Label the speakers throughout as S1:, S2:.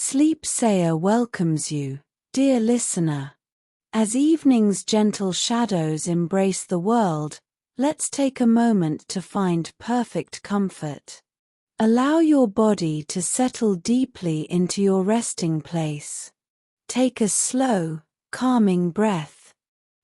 S1: Sleep Sayer welcomes you, dear listener. As evening's gentle shadows embrace the world, let's take a moment to find perfect comfort. Allow your body to settle deeply into your resting place. Take a slow, calming breath.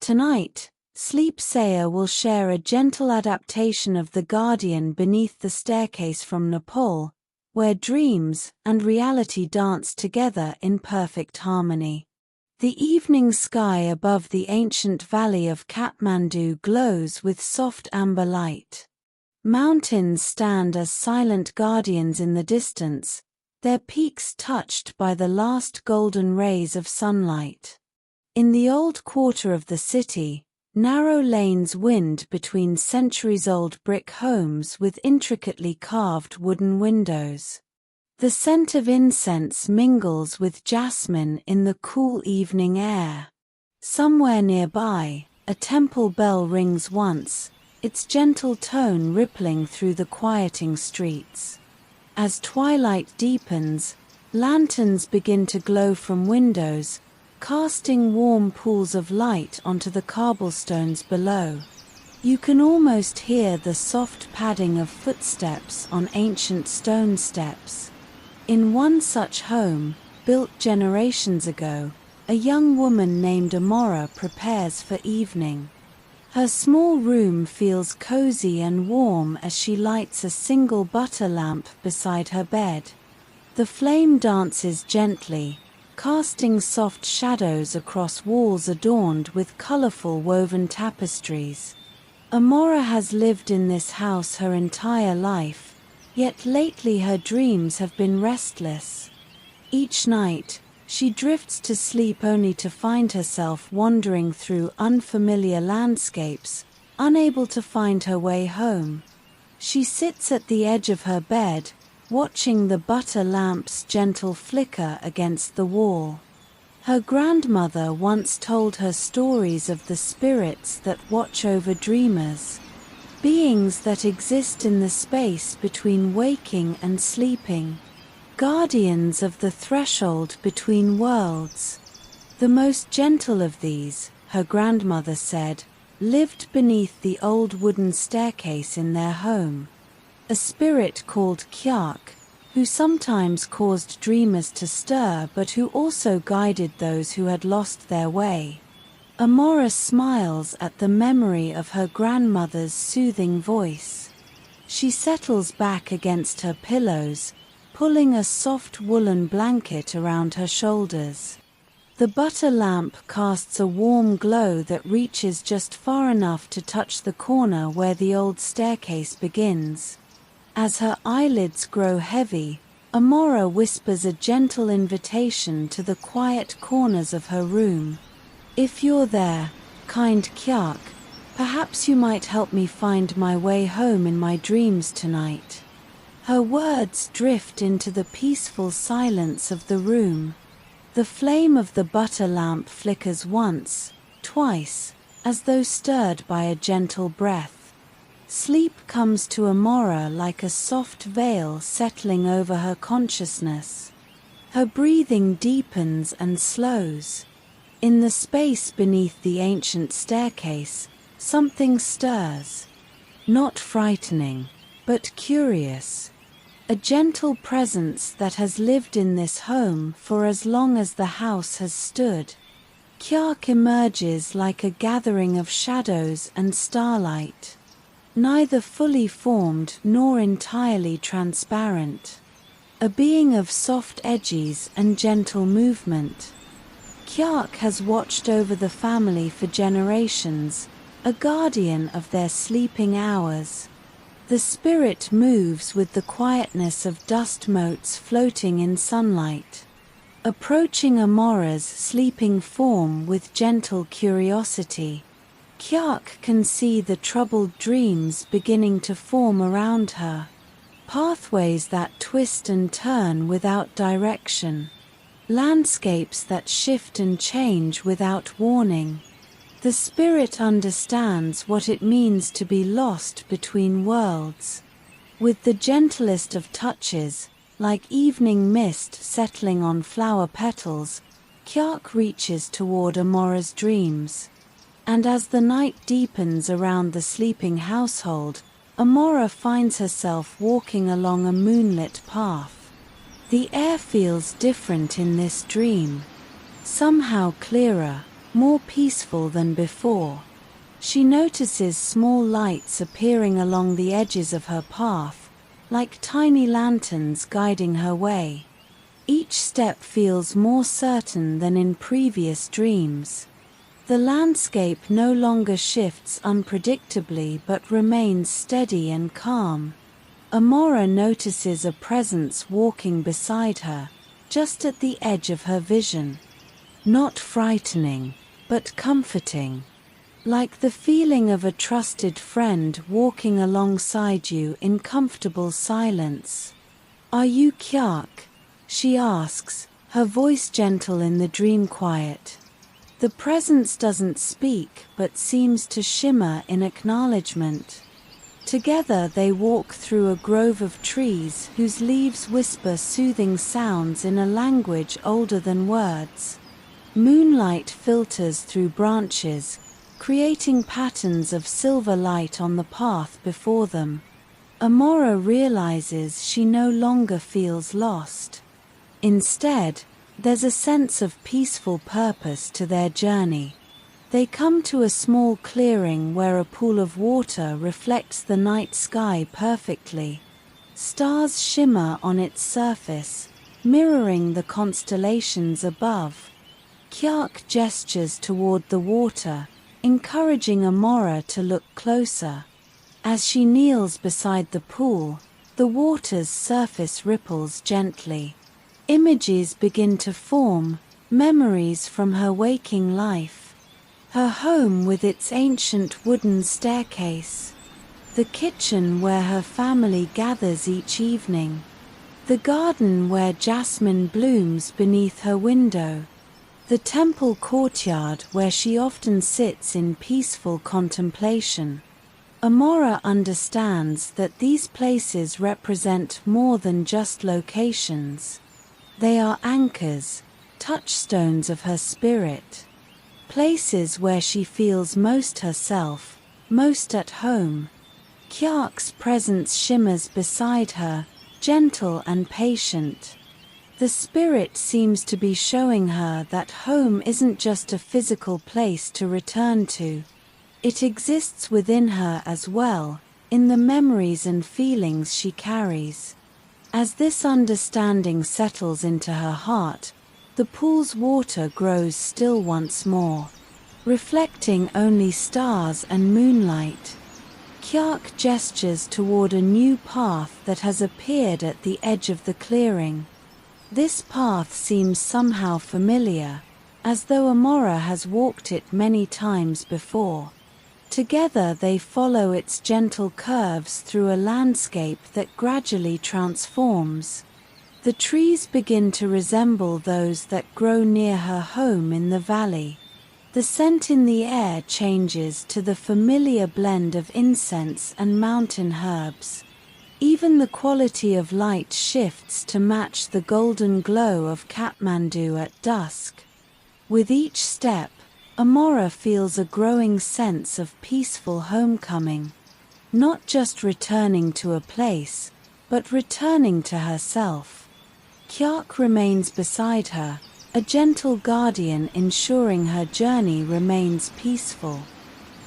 S1: Tonight, Sleep Sayer will share a gentle adaptation of The Guardian Beneath the Staircase from Nepal, where dreams and reality dance together in perfect harmony. The evening sky above the ancient valley of Kathmandu glows with soft amber light. Mountains stand as silent guardians in the distance, their peaks touched by the last golden rays of sunlight. In the old quarter of the city, narrow lanes wind between centuries-old brick homes with intricately carved wooden windows. The scent of incense mingles with jasmine in the cool evening air. Somewhere nearby, a temple bell rings once, its gentle tone rippling through the quieting streets. As twilight deepens, lanterns begin to glow from windows, casting warm pools of light onto the cobblestones below. You can almost hear the soft padding of footsteps on ancient stone steps. In one such home, built generations ago, a young woman named Amara prepares for evening. Her small room feels cozy and warm as she lights a single butter lamp beside her bed. The flame dances gently, casting soft shadows across walls adorned with colorful woven tapestries. Amara has lived in this house her entire life, yet lately her dreams have been restless. Each night, she drifts to sleep only to find herself wandering through unfamiliar landscapes, unable to find her way home. She sits at the edge of her bed, watching the butter lamp's gentle flicker against the wall. Her grandmother once told her stories of the spirits that watch over dreamers, beings that exist in the space between waking and sleeping, guardians of the threshold between worlds. The most gentle of these, her grandmother said, lived beneath the old wooden staircase in their home. A spirit called Khyaak, who sometimes caused dreamers to stir but who also guided those who had lost their way. Amara smiles at the memory of her grandmother's soothing voice. She settles back against her pillows, pulling a soft woolen blanket around her shoulders. The butter lamp casts a warm glow that reaches just far enough to touch the corner where the old staircase begins. As her eyelids grow heavy, Amara whispers a gentle invitation to the quiet corners of her room. If you're there, kind Khyaak, perhaps you might help me find my way home in my dreams tonight. Her words drift into the peaceful silence of the room. The flame of the butter lamp flickers once, twice, as though stirred by a gentle breath. Sleep comes to Amara like a soft veil settling over her consciousness. Her breathing deepens and slows. In the space beneath the ancient staircase, something stirs. Not frightening, but curious. A gentle presence that has lived in this home for as long as the house has stood. Khyaak emerges like a gathering of shadows and starlight, neither fully formed nor entirely transparent. A being of soft edges and gentle movement. Khyaak has watched over the family for generations, a guardian of their sleeping hours. The spirit moves with the quietness of dust motes floating in sunlight, approaching Amara's sleeping form with gentle curiosity. Khyaak can see the troubled dreams beginning to form around her, pathways that twist and turn without direction, landscapes that shift and change without warning. The spirit understands what it means to be lost between worlds. With the gentlest of touches, like evening mist settling on flower petals, Khyaak reaches toward Amora's dreams. And as the night deepens around the sleeping household, Amara finds herself walking along a moonlit path. The air feels different in this dream. Somehow clearer, more peaceful than before. She notices small lights appearing along the edges of her path, like tiny lanterns guiding her way. Each step feels more certain than in previous dreams. The landscape no longer shifts unpredictably but remains steady and calm. Amara notices a presence walking beside her, just at the edge of her vision. Not frightening, but comforting. Like the feeling of a trusted friend walking alongside you in comfortable silence. "Are you Khyaak?" she asks, her voice gentle in the dream quiet. The presence doesn't speak but seems to shimmer in acknowledgement. Together they walk through a grove of trees whose leaves whisper soothing sounds in a language older than words. Moonlight filters through branches, creating patterns of silver light on the path before them. Amara realizes she no longer feels lost. Instead, there's a sense of peaceful purpose to their journey. They come to a small clearing where a pool of water reflects the night sky perfectly. Stars shimmer on its surface, mirroring the constellations above. Khyaak gestures toward the water, encouraging Amara to look closer. As she kneels beside the pool, the water's surface ripples gently. Images begin to form, memories from her waking life. Her home with its ancient wooden staircase. The kitchen where her family gathers each evening. The garden where jasmine blooms beneath her window. The temple courtyard where she often sits in peaceful contemplation. Amara understands that these places represent more than just locations. They are anchors, touchstones of her spirit. Places where she feels most herself, most at home. Khyaak's presence shimmers beside her, gentle and patient. The spirit seems to be showing her that home isn't just a physical place to return to. It exists within her as well, in the memories and feelings she carries. As this understanding settles into her heart, the pool's water grows still once more, reflecting only stars and moonlight. Khyaak gestures toward a new path that has appeared at the edge of the clearing. This path seems somehow familiar, as though Amara has walked it many times before. Together they follow its gentle curves through a landscape that gradually transforms. The trees begin to resemble those that grow near her home in the valley. The scent in the air changes to the familiar blend of incense and mountain herbs. Even the quality of light shifts to match the golden glow of Kathmandu at dusk. With each step, Amara feels a growing sense of peaceful homecoming. Not just returning to a place, but returning to herself. Khyaak remains beside her, a gentle guardian ensuring her journey remains peaceful.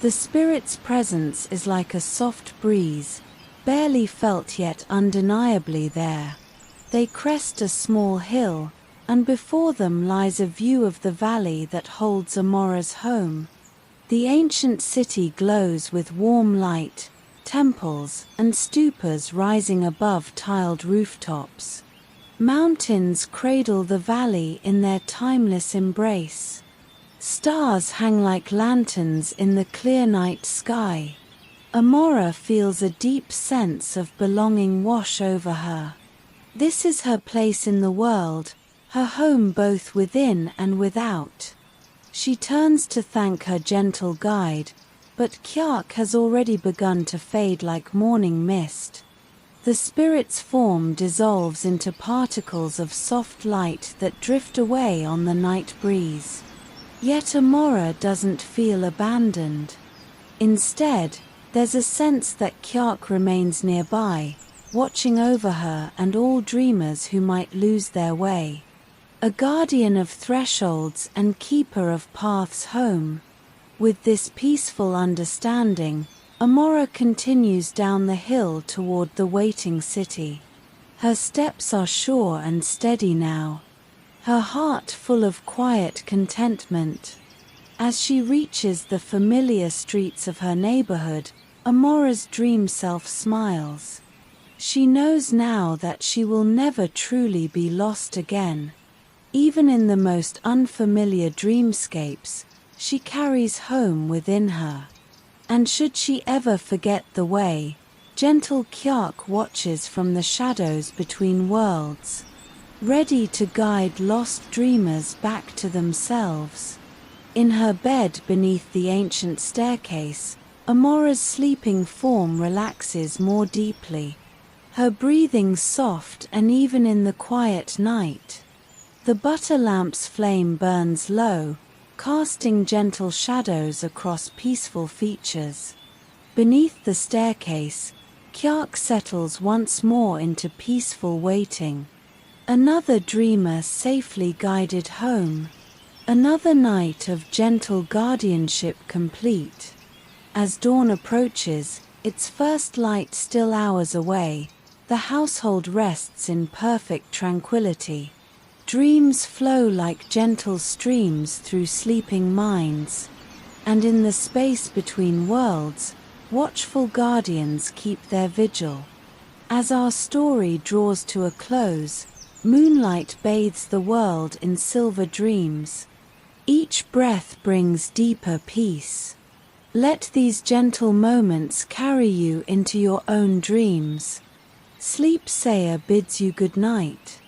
S1: The spirit's presence is like a soft breeze, barely felt yet undeniably there. They crest a small hill, and before them lies a view of the valley that holds Amara's home. The ancient city glows with warm light, temples and stupas rising above tiled rooftops. Mountains cradle the valley in their timeless embrace. Stars hang like lanterns in the clear night sky. Amara feels a deep sense of belonging wash over her. This is her place in the world, her home both within and without. She turns to thank her gentle guide, but Khyaak has already begun to fade like morning mist. The spirit's form dissolves into particles of soft light that drift away on the night breeze. Yet Amara doesn't feel abandoned. Instead, there's a sense that Khyaak remains nearby, watching over her and all dreamers who might lose their way. A guardian of thresholds and keeper of paths home. With this peaceful understanding, Amara continues down the hill toward the waiting city. Her steps are sure and steady now, her heart full of quiet contentment. As she reaches the familiar streets of her neighborhood, Amara's dream self smiles. She knows now that she will never truly be lost again. Even in the most unfamiliar dreamscapes, she carries home within her. And should she ever forget the way, gentle Khyaak watches from the shadows between worlds, ready to guide lost dreamers back to themselves. In her bed beneath the ancient staircase, Amara's sleeping form relaxes more deeply, her breathing soft and even in the quiet night. The butter lamp's flame burns low, casting gentle shadows across peaceful features. Beneath the staircase, Khyaak settles once more into peaceful waiting. Another dreamer safely guided home. Another night of gentle guardianship complete. As dawn approaches, its first light still hours away, the household rests in perfect tranquility. Dreams flow like gentle streams through sleeping minds, and in the space between worlds, watchful guardians keep their vigil. As our story draws to a close, moonlight bathes the world in silver dreams. Each breath brings deeper peace. Let these gentle moments carry you into your own dreams. Sleep Sayer bids you good night.